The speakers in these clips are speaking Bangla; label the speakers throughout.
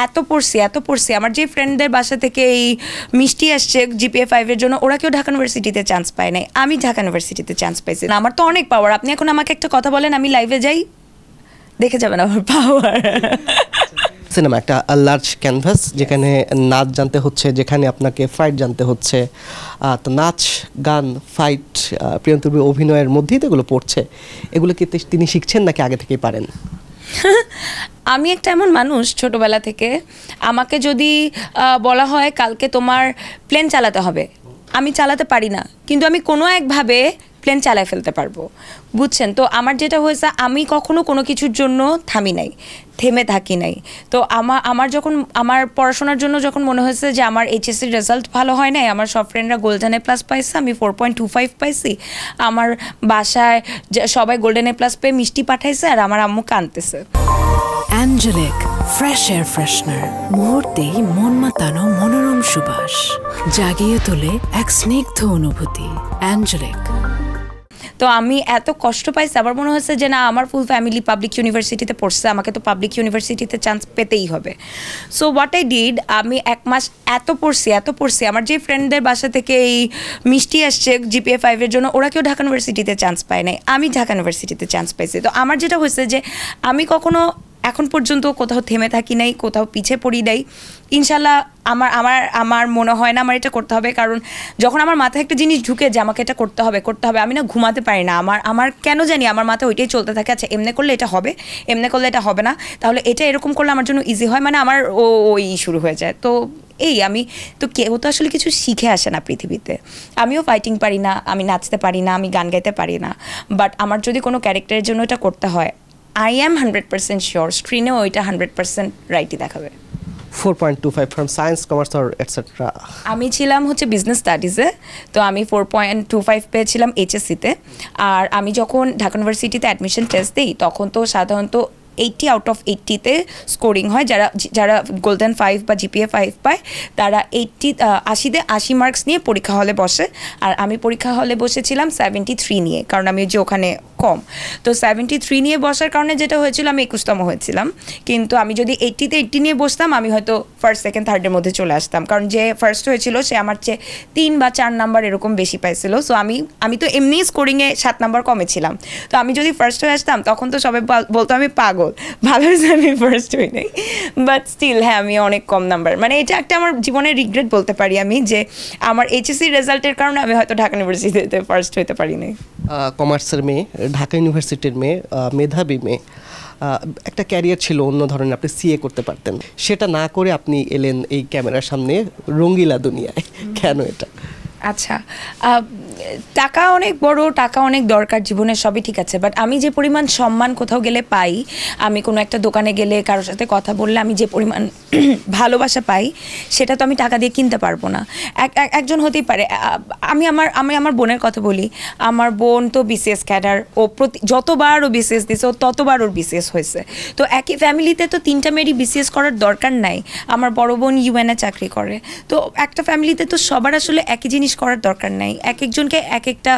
Speaker 1: এত পড়ছি আমার যে ফ্রেন্ডদের বাসা থেকে এই মিষ্টি আসছে জিপিএ 5 এর জন্য, ওরা কেউ ঢাকা ইউনিভার্সিটিতে চান্স পায় নাই, আমি ঢাকা ইউনিভার্সিটিতে চান্স পাইছি। আমার তো অনেক পাওয়ার। আপনি এখন আমাকে একটা কথা বলেন, আমি লাইভে যাই, দেখে যাবেন আমার পাওয়ার।
Speaker 2: সিনেমা একটা লার্জ ক্যানভাস, যেখানে নাচ জানতে হচ্ছে, যেখানে আপনাকে ফাইট জানতে হচ্ছে। তো নাচ, গান, ফাইট, প্রিয়ন্তর অভিনয়ের মধ্যেই তো এগুলো পড়ছে। এগুলো কি তিনি শিখছেন নাকি আগে থেকেই পারেন?
Speaker 1: আমি একটা এমন মানুষ, ছোটবেলা থেকে আমাকে যদি বলা হয় কালকে তোমার প্লেন চালাতে হবে, আমি চালাতে পারি না, কিন্তু আমি কোনো একভাবে প্লেন চালায় ফেলতে পারবো, বুঝছেন? তো আমার যেটা হয়েছে, আমি কখনো কোনো কিছুর জন্য থামি নাই, থেমে থাকি নাই। তো আমার যখন আমার পড়াশোনার জন্য যখন মনে হয়েছে যে আমার এইচএসসির রেজাল্ট ভালো হয় নাই, আমার সব ফ্রেন্ডরা গোল্ডেন এ প্লাস পাইছে, আমি 4.25 পাইছি, আমার বাসায় সবাই গোল্ডেন এ প্লাস পেয়ে মিষ্টি পাঠাইছে, আর আমার আম্মু কাঁদতেছে।
Speaker 3: অ্যাঞ্জেলিক ফ্রেশ এয়ার ফ্রেশনার, মুহূর্তেই মন মাতানো মনোরম সুবাস, জাগিয়ে তোলে এক স্নিগ্ধ অনুভূতি। অ্যাঞ্জেলিক।
Speaker 1: তো আমি এত কষ্ট পাইছি, আবার মনে হচ্ছে যে না, আমার ফুল ফ্যামিলি পাবলিক ইউনিভার্সিটিতে পড়ছে, আমাকে তো পাবলিক ইউনিভার্সিটিতে চান্স পেতেই হবে। সো হোয়াট আই ডিড, আমি 1 মাস এত পড়ছি আমার যে ফ্রেন্ডদের বাসা থেকে এই মিষ্টি আসছে জিপিএ 5 এর জন্য, ওরা কেউ ঢাকা ইউনিভার্সিটিতে চান্স পায় নাই, আমি ঢাকা ইউনিভার্সিটিতে চান্স পাইছি। তো আমার যেটা হয়েছে যে আমি কখনো এখন পর্যন্ত কোথাও থেমে থাকি নাই, কোথাও পিছিয়ে পড়ি নাই। ইনশাল্লাহ আমার মনে হয় না আমার এটা করতে হবে, কারণ যখন আমার মাথায় একটা জিনিস ঢুকে যে আমাকে এটা করতে হবে, আমি না ঘুমাতে পারি না। আমার কেন জানি আমার মাথায় ওইটাই চলতে থাকে, আচ্ছা এমনি করলে এটা হবে, এমনি করলে এটা হবে না, তাহলে এটা এরকম করলে আমার জন্য ইজি হয়, মানে আমার ওই শুরু হয়ে যায়। তো আমি তো কেউ তো আসলে কিছু শিখে আসে না পৃথিবীতে। আমিও ফাইটিং পারি না, আমি নাচতে পারি না, আমি গান গাইতে পারি না, বাট আমার যদি কোনো ক্যারেক্টারের জন্য এটা করতে হয়, I am 100% sure স্ক্রিনেও ওইটা 100% রাইটই দেখাবে।
Speaker 2: 4.25 from science, commerce or etcetera? আমি
Speaker 1: ছিলাম হচ্ছে বিজনেস স্টাডিজে, তো আমি 4.25 পেয়েছিলাম এইচএসসিতে। আর আমি যখন ঢাকা ইউনিভার্সিটিতে অ্যাডমিশন টেস্ট দিই, তখন তো সাধারণত 80 আউট অফ 80-তে স্কোরিং হয়। যারা গোল্ডেন 5 বা জিপিএ 5 পায়, তারা 80 মার্কস নিয়ে পরীক্ষা হলে বসে। আর আমি পরীক্ষা হলে বসেছিলাম 73 নিয়ে, কারণ আমি যে ওখানে কম। তো 73 নিয়ে বসার কারণে যেটা হয়েছিল, আমি 21তম হয়েছিলাম। কিন্তু আমি যদি 80-তে 80 নিয়ে বসতাম, আমি হয়তো ফার্স্ট, সেকেন্ড, থার্ডের মধ্যে চলে আসতাম, কারণ যে ফার্স্ট হয়েছিল সে আমার চেয়ে 3 বা 4 নাম্বার এরকম বেশি পাইছিল। সো আমি তো এমনি স্কোরিংয়ে 7 নাম্বার কমে ছিলাম। তো আমি যদি ফার্স্ট হয়ে আসতাম, তখন তো সবাই বলতো আমি পাগল, ভালো হয়েছে আমি ফার্স্ট হই নাই। বাট স্টিল হ্যাঁ, আমি অনেক কম নাম্বার, মানে এটা একটা আমার জীবনের রিগ্রেট বলতে পারি আমি, যে আমার এইচএসসি রেজাল্টের কারণে আমি হয়তো ঢাকা ইউনিভার্সিটিতে ফার্স্ট হইতে পারি নাই।
Speaker 2: কমার্সের মেয়ে, ঢাকা ইউনিভার্সিটির মেয়ে, মেধাবী মেয়ে, একটা ক্যারিয়ার ছিল অন্য ধরনের, আপনি সিএ করতে পারতেন, সেটা না করে আপনি এলেন এই ক্যামেরার সামনে রঙ্গিলা দুনিয়ায়। কেন এটা?
Speaker 1: আচ্ছা, টাকা অনেক বড়, টাকা অনেক দরকার জীবনে, সবই ঠিক আছে, বাট আমি যে পরিমাণ সম্মান কোথাও গেলে পাই, আমি কোনো একটা দোকানে গেলে কারোর সাথে কথা বললে আমি যে পরিমাণ ভালোবাসা পাই, সেটা তো আমি টাকা দিয়ে কিনতে পারবো না। একজন হতেই পারে, আমি আমার বোনের কথা বলি, আমার বোন তো বিসিএস ক্যাডার, ও যতবার ও বিসিএস দিয়েছে, ও ততবার ওর বিসিএস হয়েছে। তো একই ফ্যামিলিতে তো 3টা মেয়েরই বিসিএস করার দরকার নাই। আমার বড় বোন ইউএনএ চাকরি করে। তো একটা ফ্যামিলিতে তো সবার আসলে একই জিনিস করার দরকার নাই, এক একজনকে এক একটা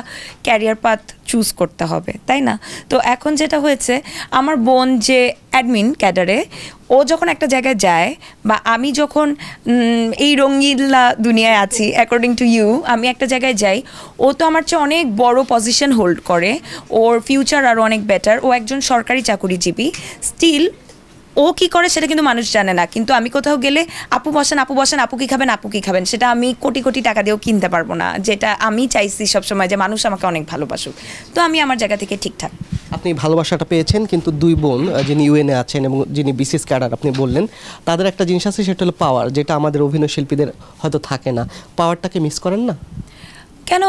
Speaker 1: ক্যারিয়ার পাথ চুজ করতে হবে, তাই না? তো এখন যেটা হয়েছে, আমার বোন যে অ্যাডমিন ক্যাডারে, ও যখন একটা জায়গায় যায়, বা আমি যখন এই রঙিলা দুনিয়ায় আছি, অ্যাকর্ডিং টু ইউ, আমি একটা জায়গায় যাই, ও তো আমার চেয়ে অনেক বড় পজিশন হোল্ড করে, ওর ফিউচার আরও অনেক বেটার, ও একজন সরকারি চাকুরিজীবী। স্টিল ও কী করে সেটা কিন্তু মানুষ জানে না, কিন্তু আমি কোথাও গেলে আপু বসেন, আপু কী খাবেন, সেটা আমি কোটি কোটি টাকা দিয়েও কিনতে পারবো না, যেটা আমি চাইছি সবসময় যে মানুষ আমাকে অনেক ভালোবাসুক। তো আমি আমার জায়গা থেকে ঠিকঠাক।
Speaker 2: আপনি ভালোবাসাটা পেয়েছেন, কিন্তু 2 বোন যিনি ইউএনএ আছেন এবং যিনি বিসিএস ক্যাডার আপনি বললেন, তাদের একটা জিনিস আছে, সেটা হলো পাওয়ার, যেটা আমাদের অভিনয় শিল্পীদের হয়তো থাকে না। পাওয়ারটাকে মিস করেন না?
Speaker 1: কেন?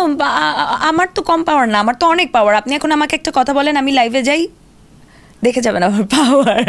Speaker 1: আমার তো কম পাওয়ার না, আমার তো অনেক পাওয়ার। আপনি এখন আমাকে একটা কথা বলেন, আমি লাইভে যাই, দেখে যাবেন আমার পাওয়ার।